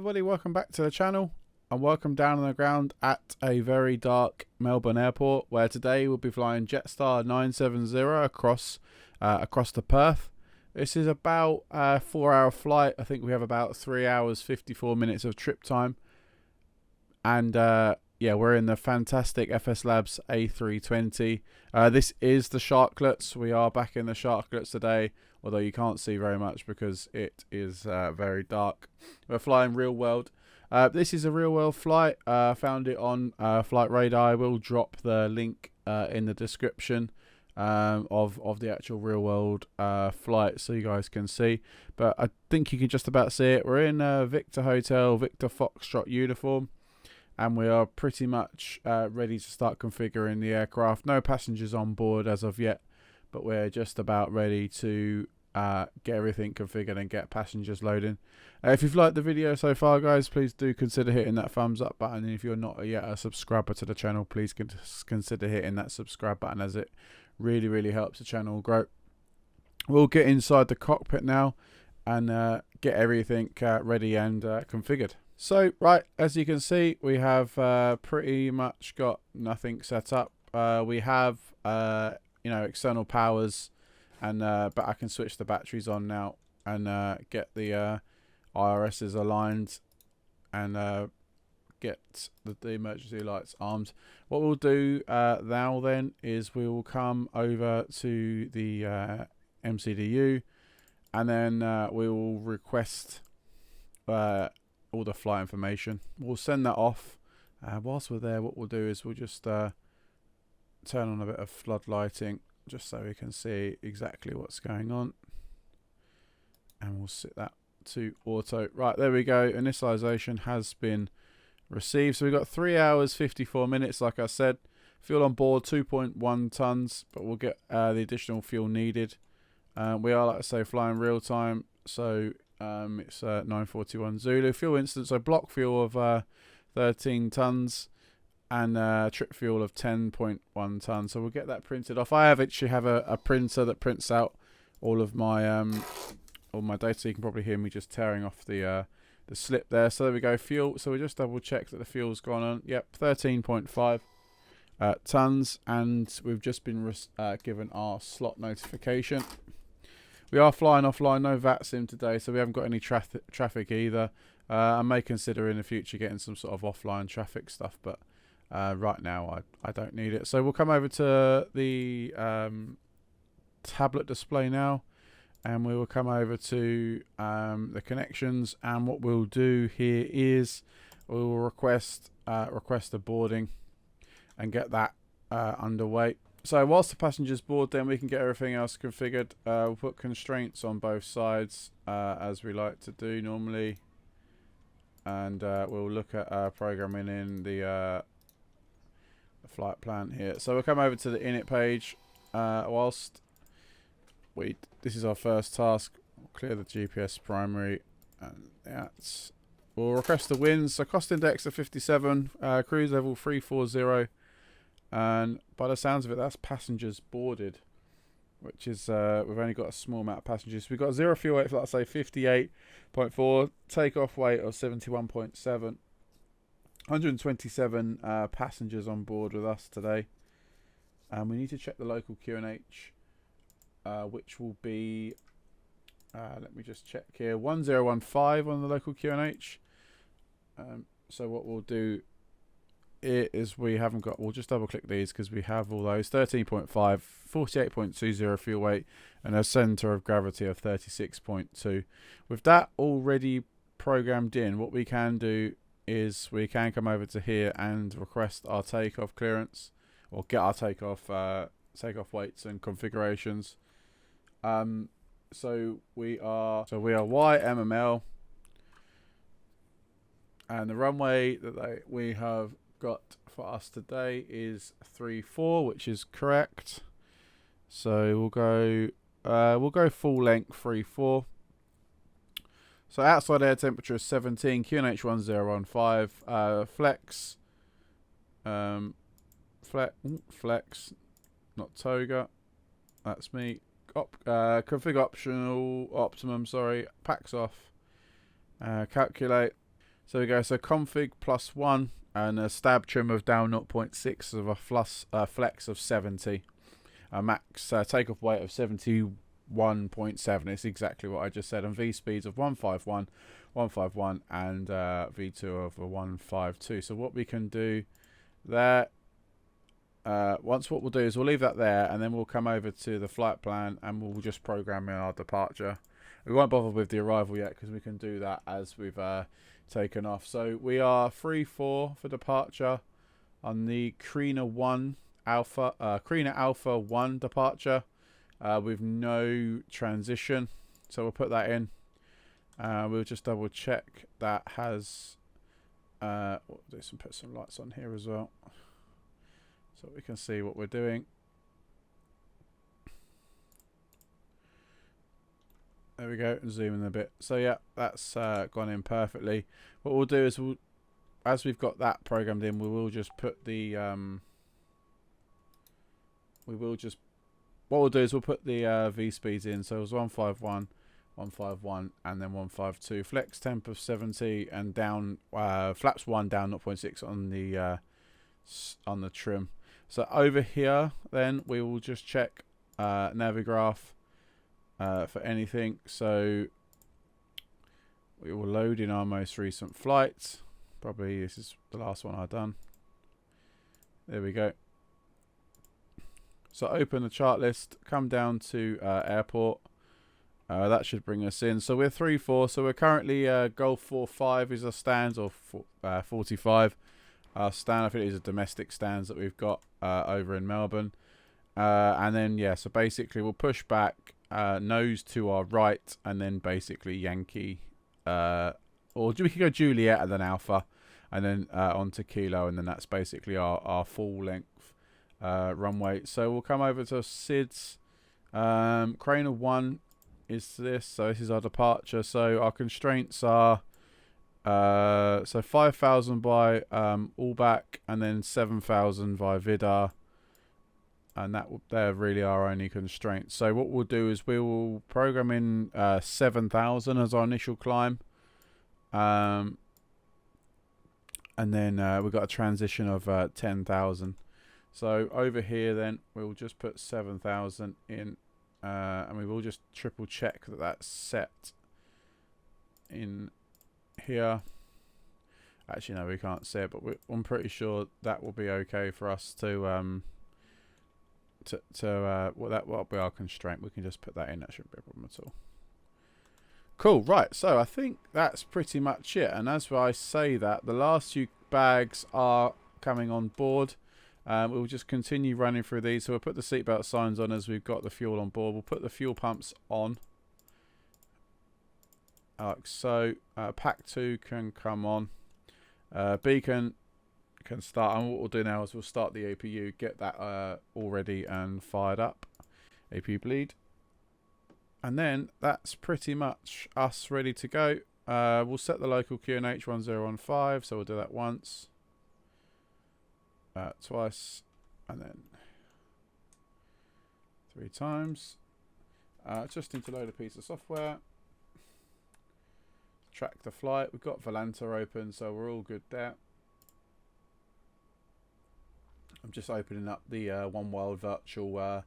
everybody, welcome back to the channel and welcome down on the ground at a very dark Melbourne airport, where today we'll be flying Jetstar 970 across to Perth. This is about a 4-hour flight. I think we have about 3 hours 54 minutes of trip time, and yeah, we're in the fantastic FSLabs A320. This is the Sharklets. We are back in the Sharklets today, although you can't see very much because it is very dark. We're flying real world. This is a real world flight. I found it on Flight Radar. I will drop the link in the description of the actual real world flight so you guys can see. But I think you can just about see it. We're in Victor Hotel, Victor Foxtrot uniform. And we are pretty much ready to start configuring the aircraft. No passengers on board as of yet, but we're just about ready to get everything configured and get passengers loading. If you've liked the video so far, guys, please do consider hitting that thumbs up button. And if you're not yet a subscriber to the channel, please consider hitting that subscribe button, as it really helps the channel grow. We'll get inside the cockpit now and get everything ready and configured. So, right, as you can see, we have pretty much got nothing set up. We have, external powers, and but I can switch the batteries on now and get the IRSs aligned and get the emergency lights armed. What we'll do now then is we will come over to the MCDU, and then we will request all the flight information. We'll send that off. Whilst we're there, what we'll do is we'll just turn on a bit of flood lighting just so we can see exactly what's going on, and we'll set that to auto. Right, there we go. Initialization has been received. So we've got 3 hours 54 minutes, like I said. Fuel on board 2.1 tons, but we'll get the additional fuel needed. We are, like I say, flying real time, so it's 941 Zulu. Fuel instance, so block fuel of 13 tons and trip fuel of 10.1 tons. So we'll get that printed off. I actually have a printer that prints out all of my data, so you can probably hear me just tearing off the slip there. So there we go, fuel. So we just double check that the fuel's gone on. Yep, 13.5 tons, and we've just been given our slot notification. We are flying offline, no VAT sim today, so we haven't got any traffic either. I may consider in the future getting some sort of offline traffic stuff, but right now I don't need it. So we'll come over to the tablet display now, and we will come over to the connections. And what we'll do here is we will request a boarding and get that underway. So whilst the passengers board, then we can get everything else configured. We'll put constraints on both sides, as we like to do normally, and we'll look at programming in the flight plan here. So we'll come over to the init page. Whilst this is our first task, we'll clear the GPS primary, and we'll request the winds. So cost index of 57, cruise level 340. And by the sounds of it, that's passengers boarded, which is we've only got a small amount of passengers. We've got zero fuel weight for, let's say, 58.4, takeoff weight of 71.7, 127 passengers on board with us today. And we need to check the local QNH, which will be let me just check here, 1015 on the local QNH. So what we'll do is we'll just double click these because we have all those. 13.5, 48.20 fuel weight, and a center of gravity of 36.2. With that already programmed in, what we can do is we can come over to here and request our takeoff clearance, or get our takeoff weights and configurations. So we are YMML, and the runway that we have got for us today is 34, which is correct. So we'll go full length 34. So outside air temperature is 17, QNH 1015, flex, not Toga, that's me. Config optional optimum, sorry, packs off, calculate. So we go, so config +1 and a stab trim of down 0.6 of a flex of 70. A max takeoff weight of 71.7. It's exactly what I just said. And V speeds of 151, 151, and V2 of a 152. So what we can do there, once what we'll do is we'll leave that there, and then we'll come over to the flight plan and we'll just program in our departure. We won't bother with the arrival yet because we can do that as we've taken off. So we are 3-4 for departure on the Krina Alpha 1 departure with no transition. So we'll put that in. We'll just double check that has we'll do some, put some lights on here as well so we can see what we're doing. There we go, and zoom in a bit. So yeah, that's gone in perfectly. What we'll do is as we've got that programmed in, we will just put the what we'll do is we'll put the V speeds in. So it was 151, 151, and then 152. Flex temp of 70 and down flaps 1 down 0.6 on the trim. So over here, then we will just check Navigraph for anything. So we will load in our most recent flight. Probably this is the last one I've done. There we go. So open the chart list, come down to airport. That should bring us in. So we're 3-4. So we're currently Golf 45 is our stands, or 45. Our stand, I think it is a domestic stands that we've got over in Melbourne. And then, yeah, so basically we'll push back, nose to our right, and then basically Yankee, or we could go Juliet and then Alpha, and then onto Kilo, and then that's basically our full length runway. So we'll come over to SIDS. Crane of 1 is this, so this is our departure. So our constraints are so 5,000 by Allback, and then 7,000 by Vidar, and they're really our only constraints. So what we'll do is we will program in 7,000 as our initial climb, and then we've got a transition of 10,000. So over here then we'll just put 7,000 in, and we will just triple check that that's set in here. Actually no, we can't see it, but I'm pretty sure that will be okay for us to well, that will be our constraint. We can just put that in. That shouldn't be a problem at all. Cool. Right, so I think that's pretty much it, and as I say that, the last few bags are coming on board. We'll just continue running through these. So we'll put the seatbelt signs on as we've got the fuel on board. We'll put the fuel pumps on. So pack 2 can come on. Beacon can start, and what we'll do now is we'll start the APU, get that all ready and fired up. APU bleed. And then that's pretty much us ready to go. We'll set the local QNH 1015, so we'll do that once. Twice, and then 3 times. Just need to load a piece of software. Track the flight. We've got Volanta open, so we're all good there. I'm just opening up the One World virtual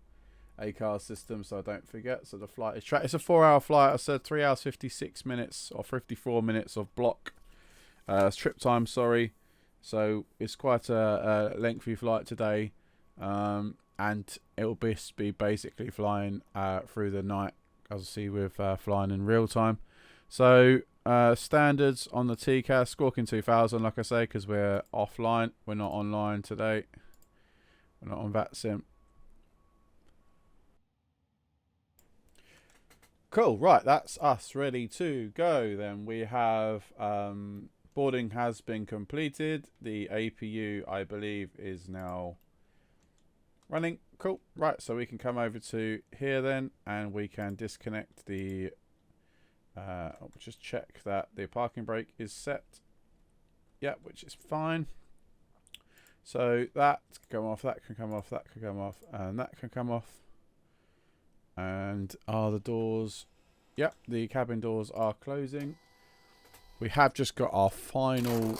ACARS system so I don't forget. So the flight is tracked. It's a 4-hour flight. I said 3 hours 56 minutes or 54 minutes of block trip time. Sorry. So it's quite a lengthy flight today, and it will be basically flying through the night, as you see with flying in real time. So standards on the TCAS, Squawking 2000, like I say, because we're offline. We're not online today. We're not on VATSIM. Cool, right, that's us ready to go. Then we have boarding has been completed. The APU, I believe, is now running. Cool, right, so we can come over to here then, and we can disconnect the I'll just check that the parking brake is set. Yeah, which is fine. So that can come off, that can come off, that can come off, and that can come off. And are the doors? Yep, the cabin doors are closing. We have just got our final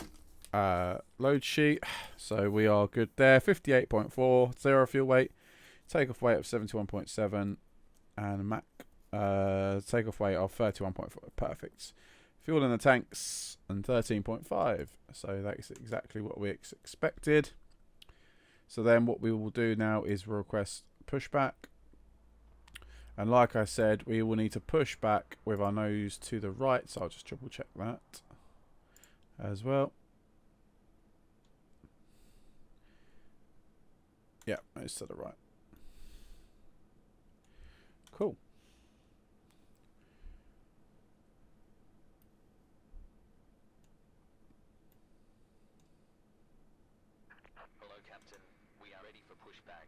load sheet, so we are good there. 58.4, 0 fuel weight, takeoff weight of 71.7, and Mac takeoff weight of 31.4. Perfect. Fuel in the tanks and 13.5. So that's exactly what we expected. So then what we will do now is request pushback. And like I said, we will need to push back with our nose to the right. So I'll just triple check that as well. Yeah, nose to the right. Cool. Hello, Captain. We are ready for pushback.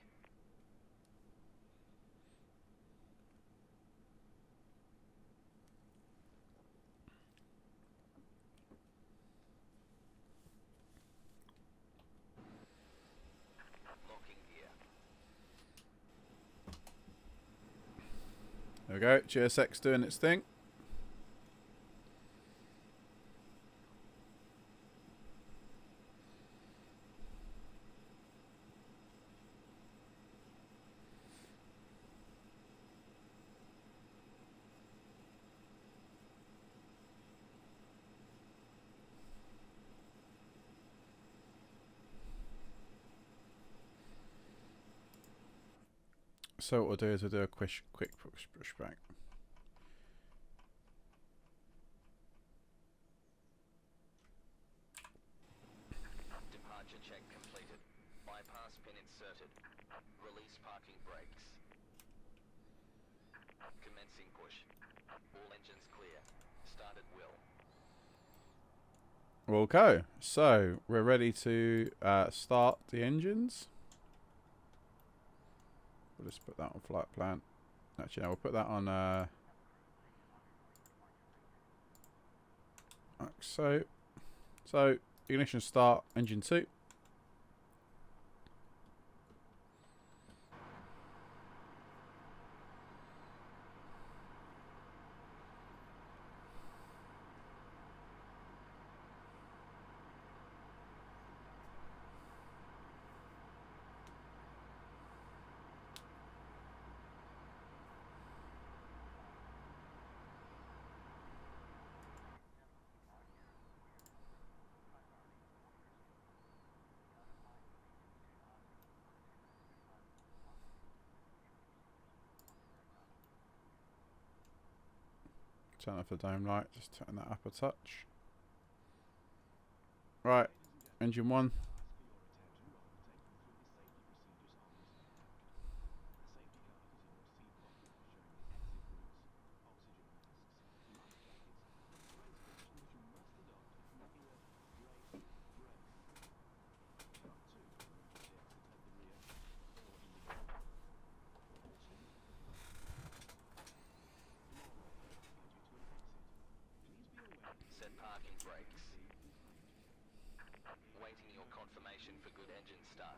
Locking gear. There we go. GSX doing its thing. So what we'll do is we'll do a quick pushback. Departure check completed. Bypass pin inserted. Release parking brakes. Commencing push. All engines clear. Start at will. Okay, so we're ready to start the engines. We'll just put that on flight plan. Actually, no, we'll put that on like so. So ignition start, engine 2. Turn off the dome light, just turn that up a touch. Right, engine 1. Set parking brakes. Waiting your confirmation for good engine start.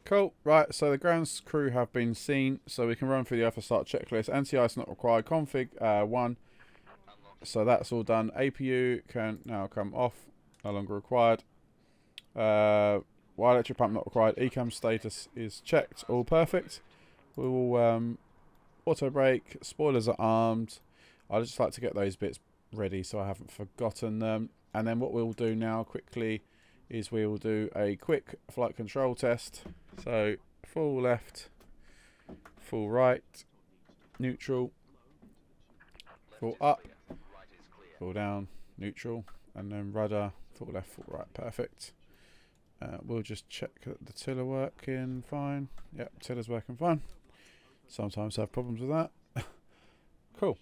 Cool. Right, so the ground crew have been seen, so we can run through the FSLabs checklist. Anti-ice not required. Config 1. So that's all done. APU can now come off. No longer required. While electric pump not required. ECAM status is checked. All perfect. We will auto brake. Spoilers are armed. I'd just like to get those bits ready so I haven't forgotten them. And then what we'll do now quickly is we will do a quick flight control test. So full left, full right, neutral, full up, full down, neutral, and then rudder, full left, full right. Perfect. We'll just check that the tiller working fine. Yep, tiller's working fine. Sometimes have problems with that. Cool.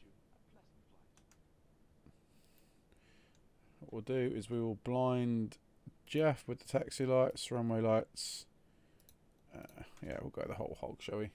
What we'll do is we will blind Jeff with the taxi lights, runway lights. Yeah, we'll go the whole hog, shall we?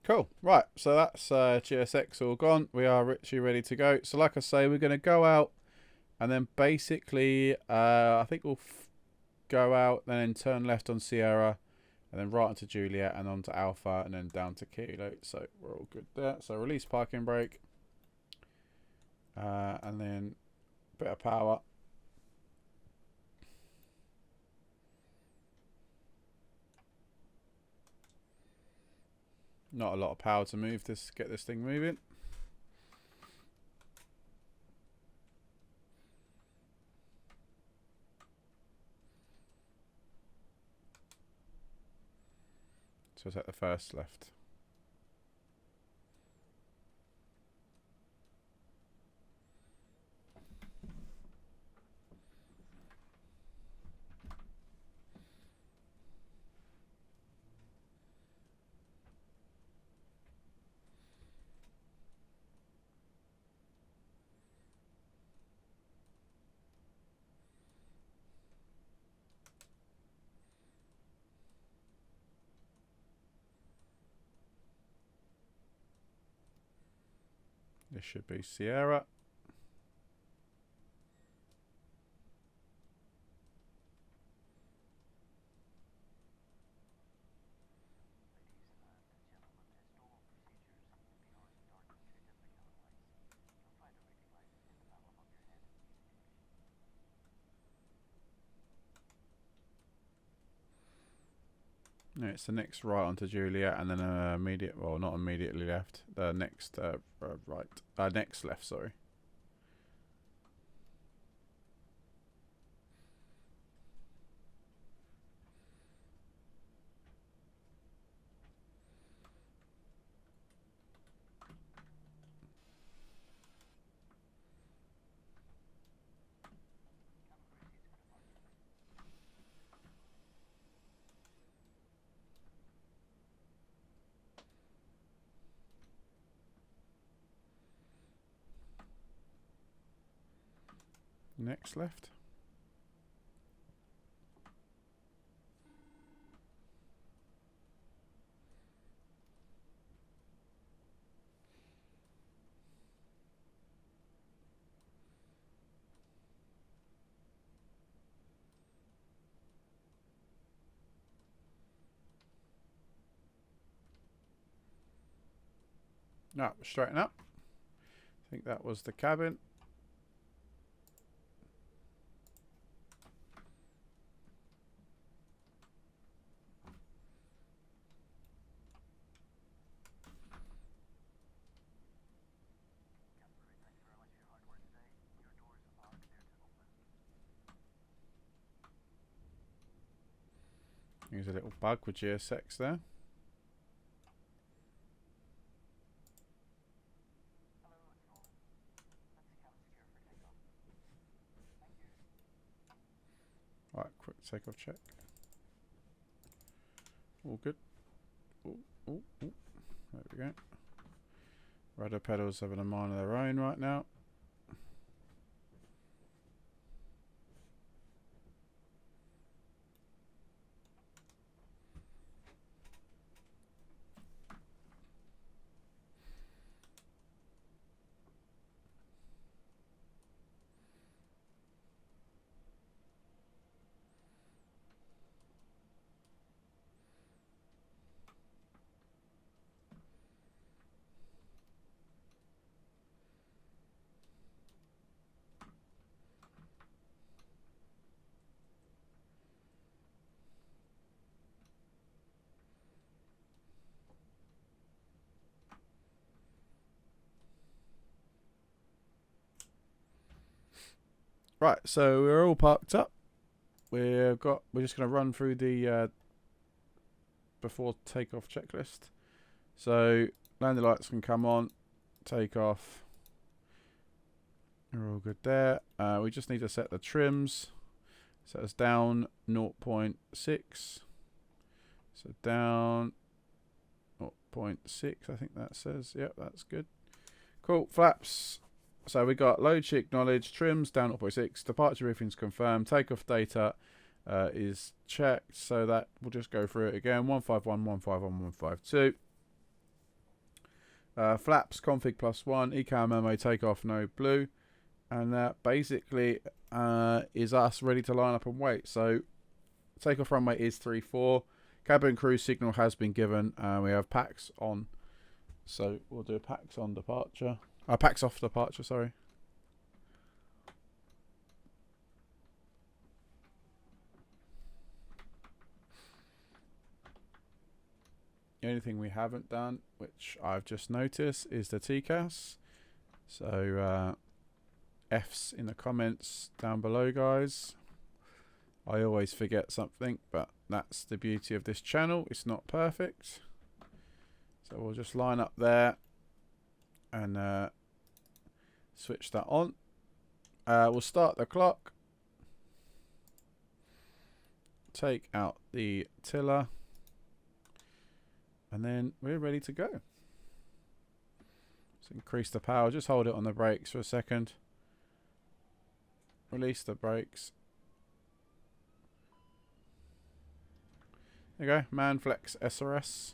Cool. Right, so that's GSX all gone. We are literally ready to go. So like I say, we're going to go out and then basically, I think we'll go out, then turn left on Sierra, and then right onto Juliet and onto Alpha, and then down to Kilo. So we're all good there. So release parking brake, and then a bit of power. Not a lot of power to move this, get this thing moving. So it's at the first left. This should be Sierra. No, it's the next right onto Juliet, and then immediate, well, not immediately left. The next right, next left. Sorry. Next left. No, straighten up. I think that was the cabin. Use a little bug with GSX there. Right, quick takeoff check. All good. Ooh, ooh, ooh. There we go. Rudder pedals having a mind of their own right now. Right, so we're all parked up. We're just going to run through the before takeoff checklist. So landing lights can come on, take off. We're all good there. We just need to set the trims. Set us down 0.6. So down 0.6, I think that says. Yep, that's good. Cool. Flaps. So we got load sheet acknowledged, trims down 0.6, departure briefings confirmed, takeoff data is checked. So that we'll just go through it again. 151, 151, 152. Flaps config +1, ECAM memo takeoff no blue, and that basically is us ready to line up and wait. So takeoff runway is 34. Cabin crew signal has been given. We have packs on, so we'll do packs on departure. Packs off departure, sorry. The only thing we haven't done, which I've just noticed, is the TCAS. So F's in the comments down below, guys. I always forget something, but that's the beauty of this channel. It's not perfect. So we'll just line up there and switch that on. We'll start the clock. Take out the tiller. And then we're ready to go. Let's increase the power. Just hold it on the brakes for a second. Release the brakes. There you go. Manflex SRS.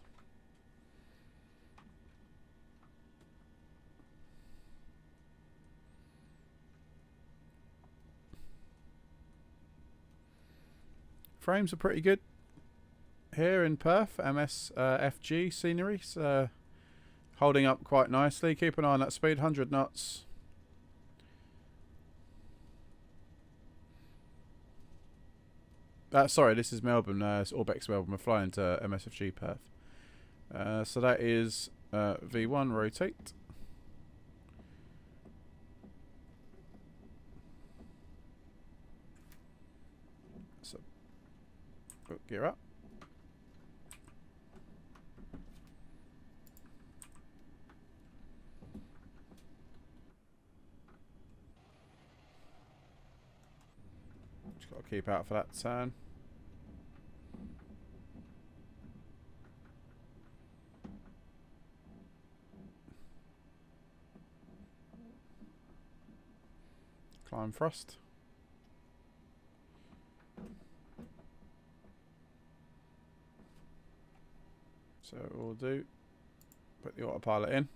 Frames are pretty good. Here in Perth, FG scenery, holding up quite nicely. Keep an eye on that speed, 100 knots. Sorry, this is Melbourne, it's Orbex Melbourne. We're flying to MSFG Perth. So that is V1 rotate. So, gear up. Just got to keep out for that turn. Climb thrust. So we'll do, put the autopilot in.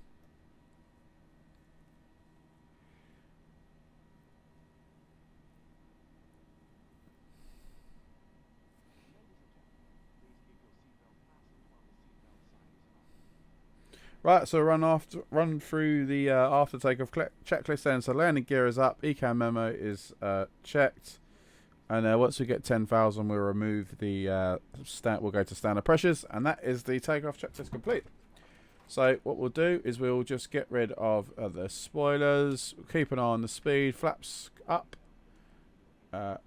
Right, so run through the after takeoff checklist then. So landing gear is up, ECAM memo is checked, and once we get 10,000, we'll remove the we'll go to standard pressures, and that is the takeoff checklist complete. So what we'll do is we'll just get rid of the spoilers, keep an eye on the speed, flaps up,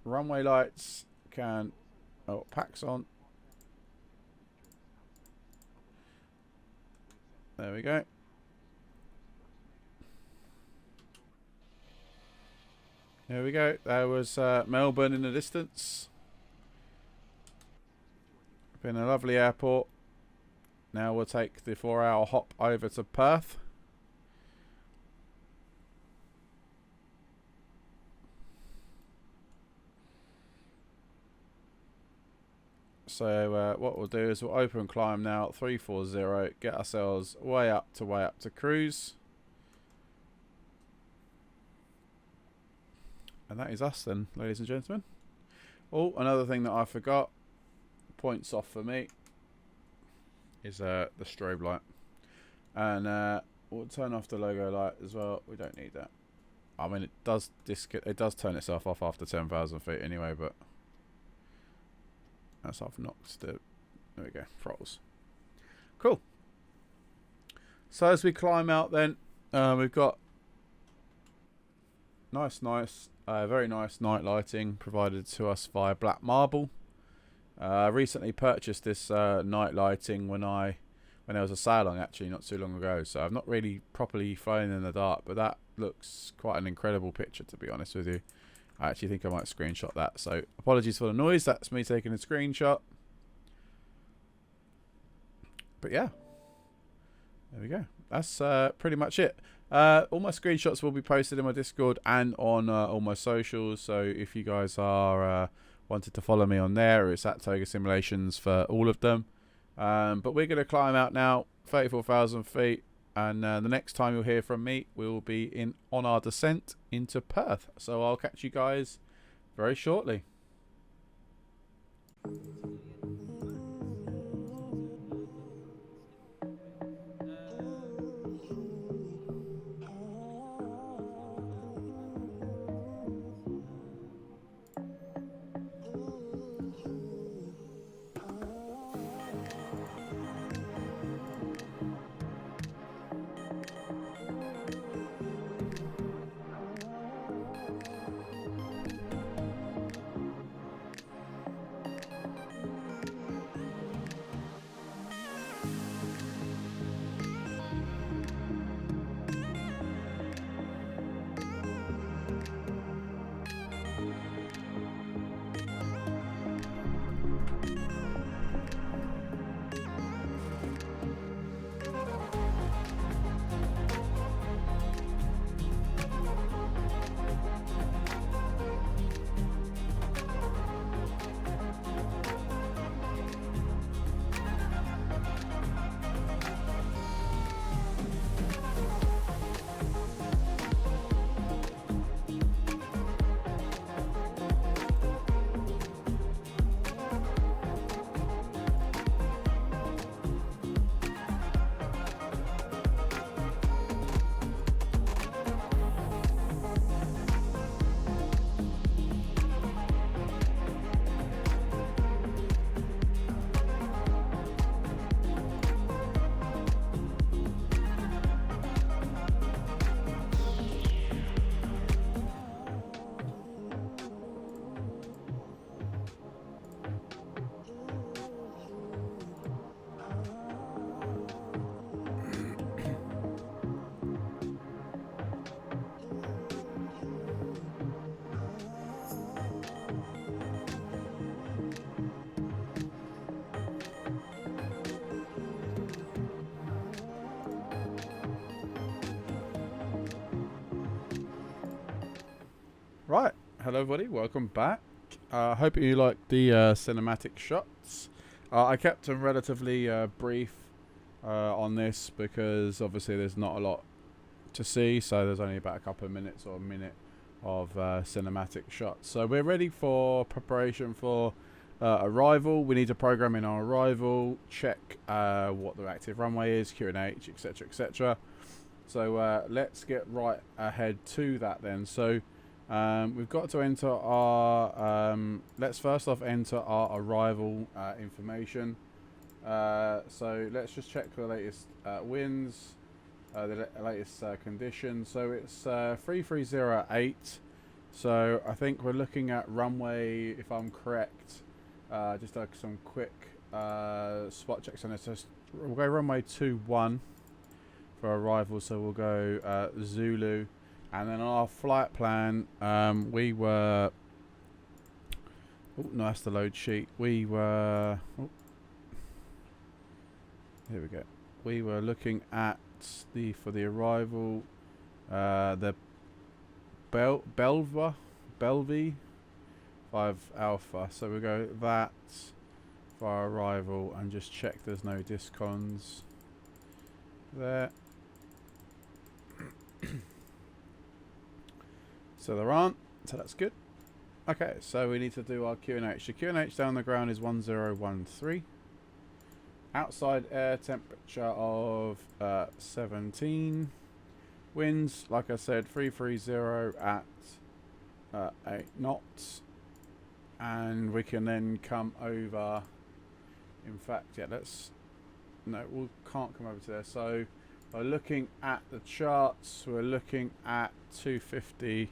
runway lights packs on. There we go. There we go. There was Melbourne in the distance. Been a lovely airport. Now we'll take the 4-hour hop over to Perth. So what we'll do is we'll open climb now, 340, get ourselves way up to cruise. And that is us then, ladies and gentlemen. Oh, another thing that I forgot, points off for me, is the strobe light. And we'll turn off the logo light as well. We don't need that. I mean, it does turn itself off after 10,000 feet anyway, but that's off knocked the, there we go, throttles. Cool. So as we climb out then, we've got very nice night lighting provided to us via Black Marble. I recently purchased this night lighting when there was a sale on, actually, not too long ago. So I've not really properly flown in the dark, but that looks quite an incredible picture, to be honest with you. I actually think I might screenshot that. So apologies for the noise. That's me taking a screenshot. But yeah, there we go. That's pretty much it. All my screenshots will be posted in my Discord and on all my socials. So if you guys are wanted to follow me on there, it's at Toga Simulations for all of them. But we're going to climb out now, 34,000 feet. and the next time you'll hear from me, we will be on our descent into Perth. So I'll catch you guys very shortly. Right, hello everybody, welcome back. I hope you like the cinematic shots. I kept them relatively brief on this because obviously there's not a lot to see, so there's only about a couple of minutes or a minute of cinematic shots. So we're ready for preparation for arrival. We need to program in our arrival, check what the active runway is, QNH, etc, etc. So let's get right ahead to that then. So we've got to enter our let's first off enter our arrival information. So let's just check the latest winds, the latest conditions. So it's 3308. So I think we're looking at runway, if I'm correct, just like some quick spot checks on this. So we'll go runway 21 for arrival. So we'll go Zulu. And then on our flight plan, we were... Oh, no, that's the load sheet. We were... Oh, here we go. We were looking at for the arrival, the Belvy 5 Alpha. So we go that for our arrival and just check there's no discons there. So there aren't, so that's good. Okay, so we need to do our QNH. The QNH down the ground is 1013. Outside air temperature of 17. Winds, like I said, 330 at 8 knots. And we can then come over. In fact, yeah, we can't come over to there. So we're looking at the charts. We're looking at 250.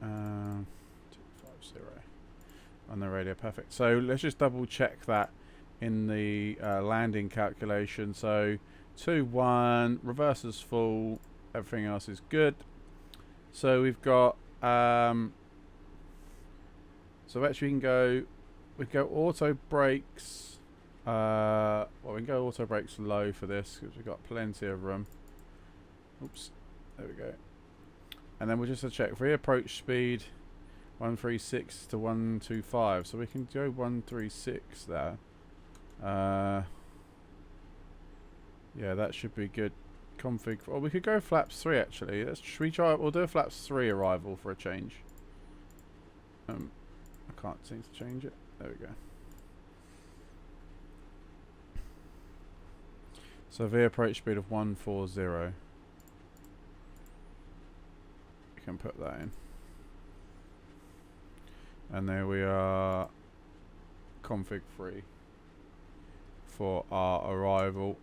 250 on the radio, perfect. So let's just double check that in the landing calculation. So 2-1, reverses full, everything else is good. So we've got so actually we can go auto brakes. Well, we can go auto brakes low for this because we've got plenty of room. Oops, there we go. And then we'll just check free approach speed 136 to 125. So we can go 136 there. Yeah, that should be good. Config. Or we could go flaps 3 actually. Should we try? We'll do a flaps 3 arrival for a change. I can't seem to change it. There we go. So V approach speed of 140. You can put that in. And there we are. Config 3 for our arrival.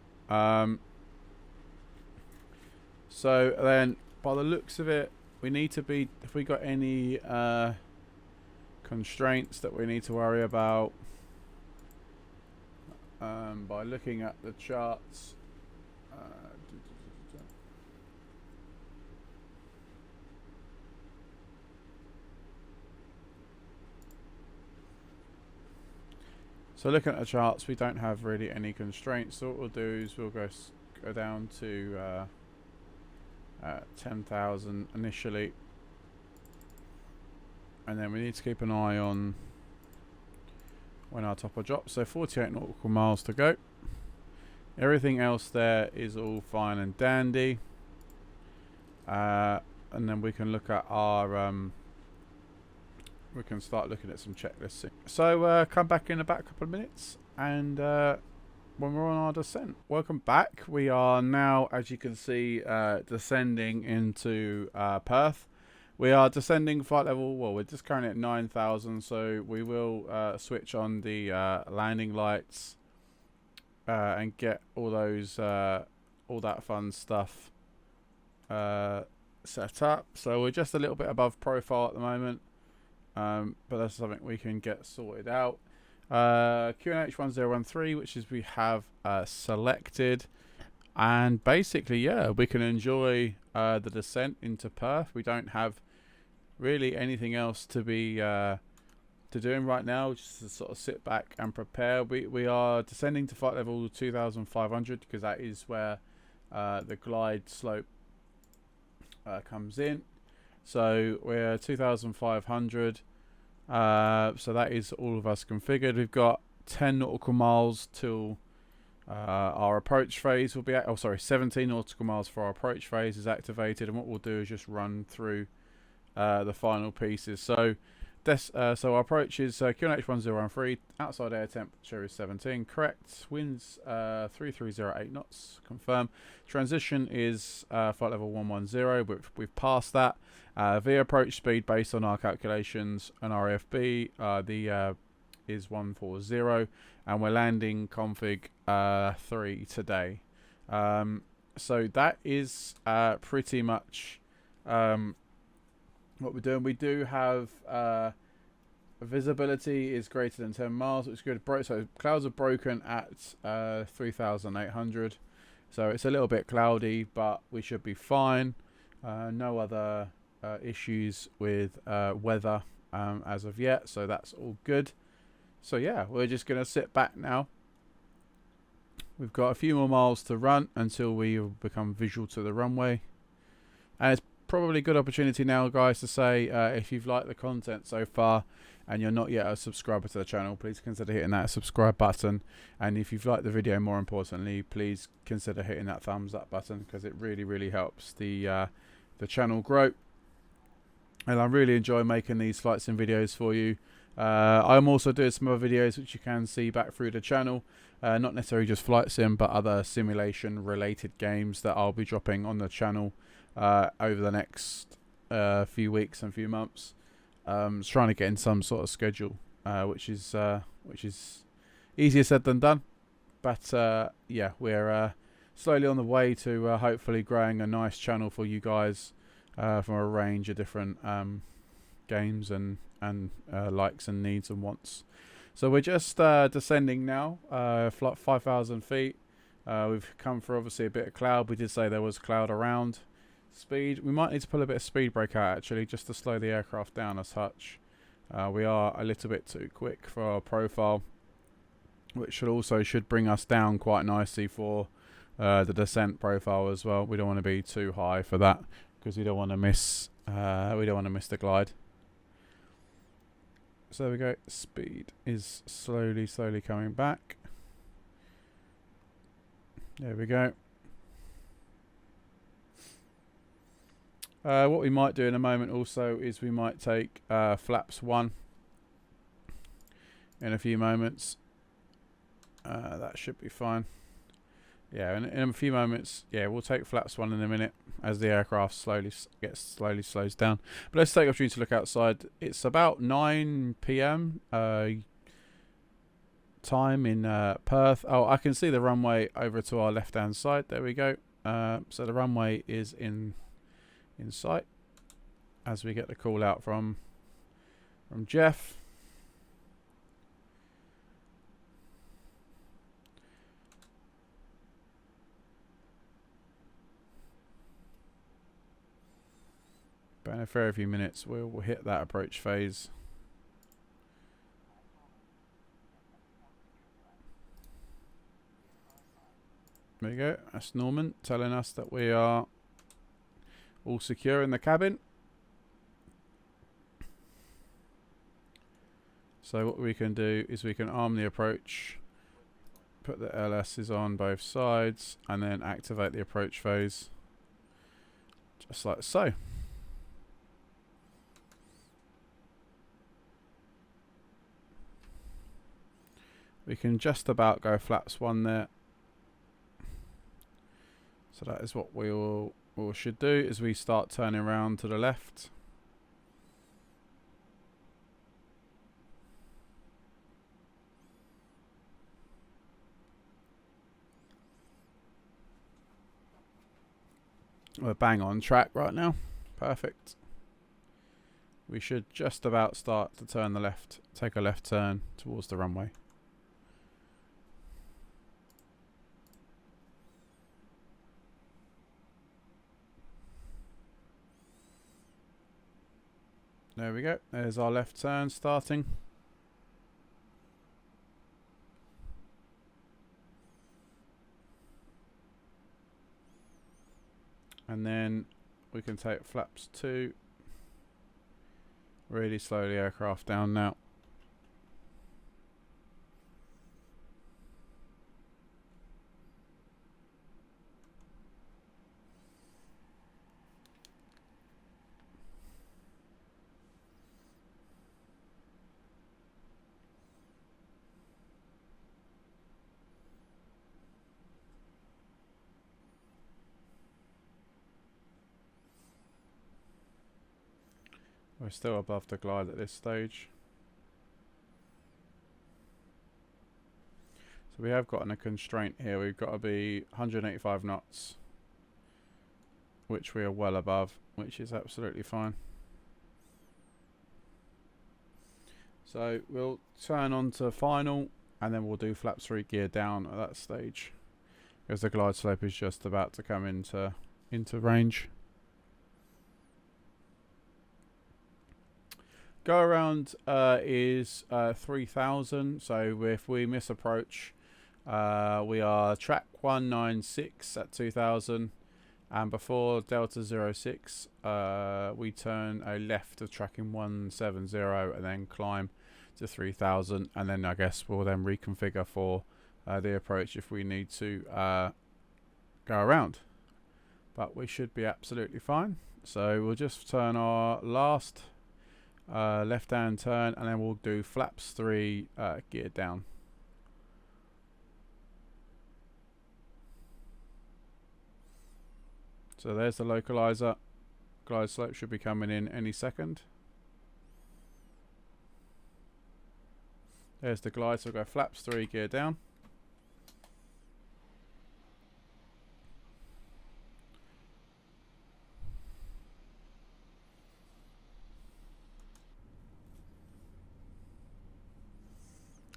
So then, by the looks of it, we need to be. If we got any constraints that we need to worry about, by looking at the charts. So looking at the charts, we don't have really any constraints. So what we'll do is we'll go down to 10,000 initially, and then we need to keep an eye on when our topper drops. So 48 nautical miles to go. Everything else there is all fine and dandy, and then we can look at our we can start looking at some checklists. So come back in about a couple of minutes, and when we're on our descent. Welcome back. We are now, as you can see, descending into Perth. We are descending flight level. Well, we're just currently at 9,000, so we will switch on the landing lights and get all those all that fun stuff set up. So we're just a little bit above profile at the moment. But that's something we can get sorted out. QNH 1013, which is we have selected, and basically, yeah, we can enjoy the descent into Perth. We don't have really anything else to be doing right now, just to sort of sit back and prepare. We are descending to flight level 2,500 because that is where the glide slope comes in. So we're 2,500. So that is all of us configured. We've got 10 nautical miles till our approach phase will be 17 nautical miles for our approach phase is activated, and what we'll do is just run through the final pieces. So so our approach is QNH 1013, outside air temperature is 17, correct, winds 3308 knots, confirm. Transition is flight level 110, we've passed that. V approach speed based on our calculations and RFB is 140, and we're landing config 3 today. So that is pretty much what we're doing. We do have visibility is greater than 10 miles, which is good. So clouds are broken at 3,800, so it's a little bit cloudy, but we should be fine. No other issues with weather as of yet, so that's all good. So yeah, we're just gonna sit back now. We've got a few more miles to run until we become visual to the runway, and it's probably a good opportunity now, guys, to say if you've liked the content so far and you're not yet a subscriber to the channel, please consider hitting that subscribe button, and if you've liked the video, more importantly, please consider hitting that thumbs up button, because it really helps the channel grow. And I really enjoy making these flight sim videos for you. I'm also doing some other videos which you can see back through the channel, not necessarily just flight sim, but other simulation related games that I'll be dropping on the channel over the next few weeks and few months. Trying to get in some sort of schedule, which is easier said than done, but yeah, we're slowly on the way to hopefully growing a nice channel for you guys from a range of different games and likes and needs and wants. So we're just descending now, 5,000 feet. We've come for obviously a bit of cloud. We did say there was cloud around. Speed, we might need to pull a bit of speed brake out actually, just to slow the aircraft down a touch. We are a little bit too quick for our profile, which should bring us down quite nicely for the descent profile as well. We don't want to be too high for that, because we don't want to miss the glide. So there we go. Speed is slowly coming back. There we go. What we might do in a moment also is we might take flaps 1 in a few moments. That should be fine. Yeah, in a few moments, yeah, we'll take flaps 1 in a minute as the aircraft slowly slows down. But let's take the opportunity to look outside. It's about 9 p.m. Time in Perth. Oh, I can see the runway over to our left-hand side. There we go. So the runway is in sight as we get the call out from Jeff. But in a very few minutes, we'll hit that approach phase. There you go. That's Norman telling us that we are all secure in the cabin. So what we can do is we can arm the approach, put the LSs on both sides, and then activate the approach phase, just like so. We can just about go flaps 1 there. So that is what we should do as we start turning around to the left. We're bang on track right now. Perfect. We should just about start to turn the left, take a left turn towards the runway. There we go. There's our left turn starting. And then we can take flaps 2. Really slow the aircraft down now. We're still above the glide at this stage. So we have gotten a constraint here. We've got to be 185 knots, which we are well above, which is absolutely fine. So we'll turn on to final, and then we'll do flaps 3 gear down at that stage, because the glide slope is just about to come into range. Go around is 3000, so if we miss approach, we are track 196 at 2000, and before Delta 06 we turn a left of tracking 170 and then climb to 3000, and then I guess we'll then reconfigure for the approach if we need to go around. But we should be absolutely fine. So we'll just turn our last left hand turn, and then we'll do flaps 3 gear down. So there's the localizer. Glide slope should be coming in any second. There's the glide, so we'll go flaps 3 gear down.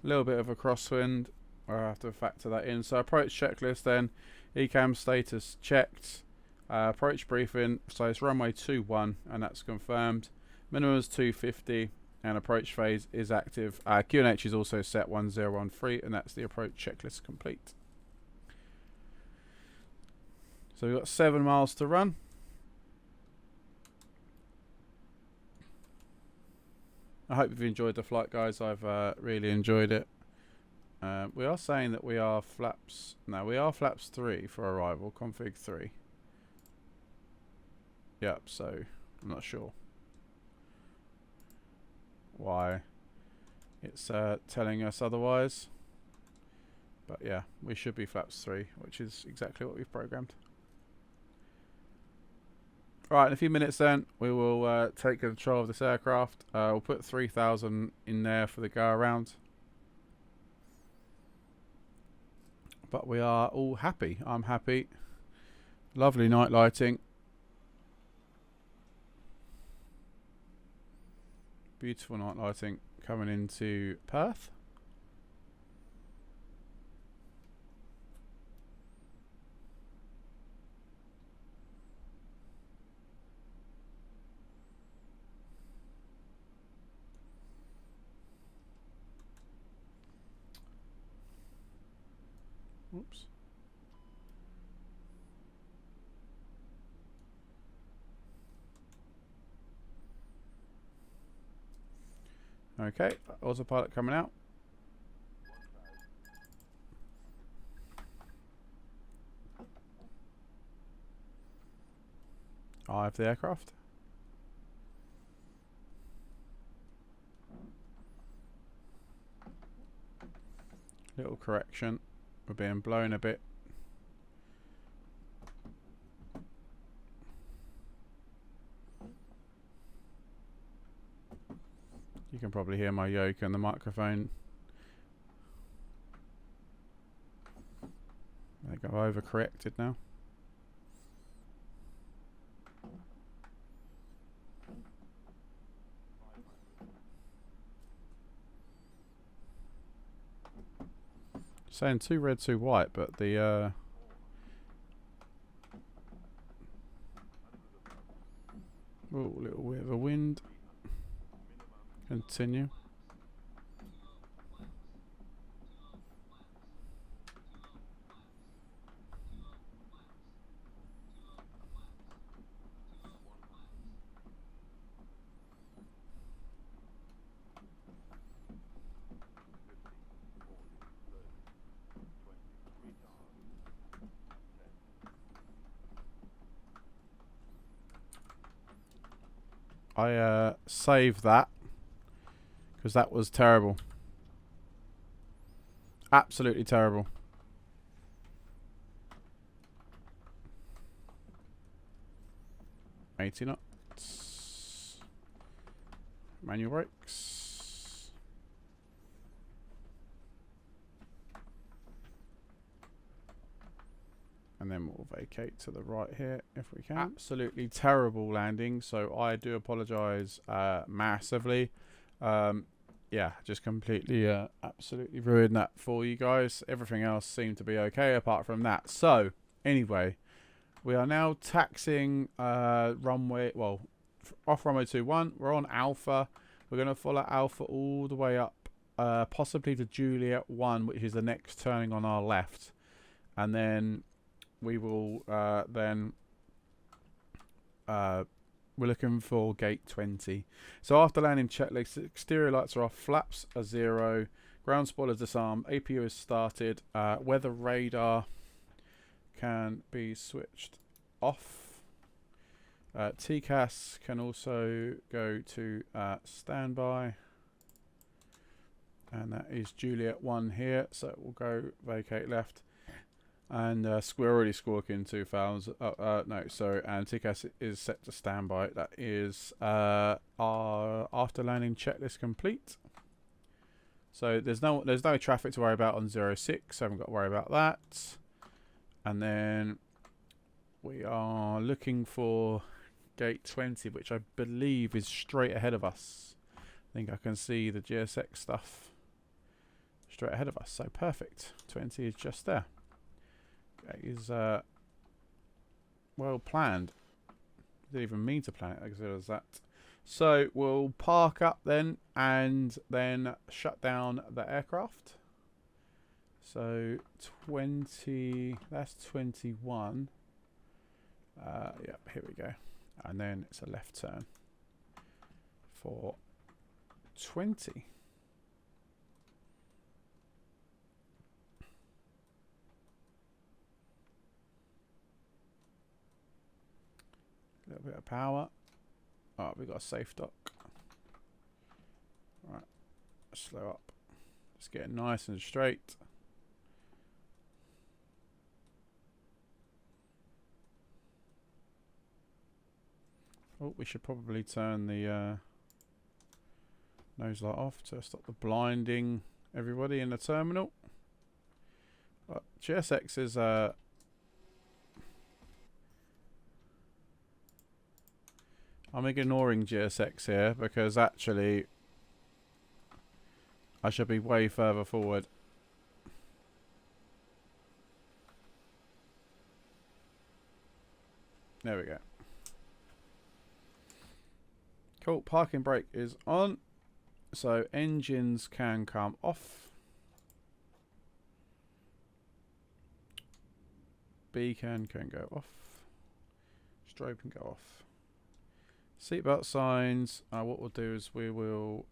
A little bit of a crosswind, I'll have to factor that in. So approach checklist then, ECAM status checked, approach briefing, so it's runway 21 and that's confirmed. Minimum is 250 and approach phase is active. QNH is also set 1013 and that's the approach checklist complete. So we've got 7 miles to run. I hope you've enjoyed the flight, guys. I've really enjoyed it. We are saying that we are flaps. No, we are flaps 3 for arrival. Config 3. Yep. So I'm not sure why it's telling us otherwise. But yeah, we should be flaps 3, which is exactly what we've programmed. Right, in a few minutes then, we will take control of this aircraft. We'll put 3,000 in there for the go around. But we are all happy. I'm happy. Lovely night lighting. Beautiful night lighting coming into Perth. Oops. Okay, autopilot coming out. I have the aircraft. Little correction. We're being blown a bit. You can probably hear my yoke and the microphone. I think I've overcorrected now. Saying 2 red, 2 white, but the oh, a little bit of a wind. Continue. I saved that because that was terrible. Absolutely terrible. $80 knots. Manual brakes. And then we'll vacate to the right here if we can. Absolutely terrible landing, so I do apologise massively. Yeah, just completely, absolutely ruined that for you guys. Everything else seemed to be okay apart from that. So, anyway, we are now taxiing runway, well, off runway 21. We're on Alpha. We're going to follow Alpha all the way up, possibly to Juliet 1, which is the next turning on our left. And then we will we're looking for gate 20. So after landing checklist, exterior lights are off, flaps are 0, ground spoilers disarmed, APU is started, weather radar can be switched off. TCAS can also go to standby. And that is Juliet 1 here, so we'll go vacate left. And we're already squawking 2,000. No, sorry. And TCAS is set to standby. That is our after landing checklist complete. So there's no traffic to worry about on 06. So I haven't got to worry about that. And then we are looking for gate 20, which I believe is straight ahead of us. I think I can see the GSX stuff straight ahead of us. So perfect. 20 is just there. Is well planned. Didn't even mean to plan it because it was that. So we'll park up then and then shut down the aircraft. So 20, that's 21. Yep, here we go. And then it's a left turn for 20. A little bit of power. Oh, we got a safe dock. Right, slow up. Let's get it nice and straight. Oh, we should probably turn the nose light off to stop the blinding everybody in the terminal. GSX is I'm ignoring GSX here because actually I should be way further forward. There we go. Cool, parking brake is on. So engines can come off. Beacon can go off. Strobe can go off. Seatbelt signs. What we'll do is we will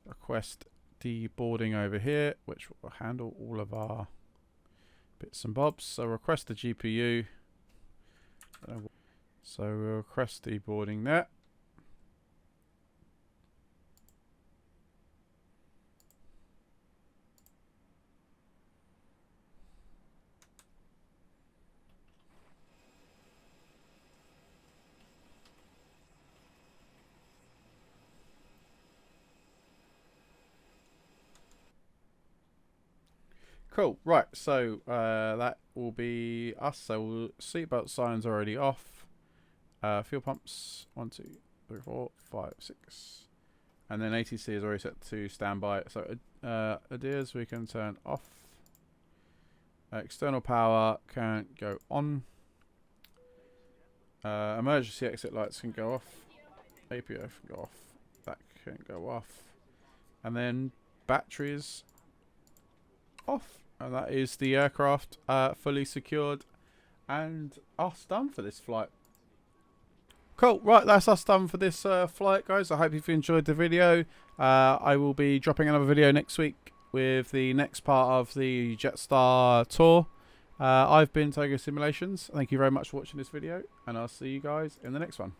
request deboarding over here, which will handle all of our bits and bobs. So request the GPU. So we'll request deboarding there. Cool, right, so that will be us. So seatbelt signs already off. Fuel pumps, 1, 2, 3, 4, 5, 6. And then ATC is already set to standby. So ADIRS we can turn off. External power can go on. Emergency exit lights can go off. APO can go off. That can go off. And then batteries off. And that is the aircraft fully secured and us done for this flight. Cool, right, that's us done for this flight, guys. I hope you've enjoyed the video. I will be dropping another video next week with the next part of the Jetstar tour. I've been Toga Simulations. Thank you very much for watching this video, and I'll see you guys in the next one.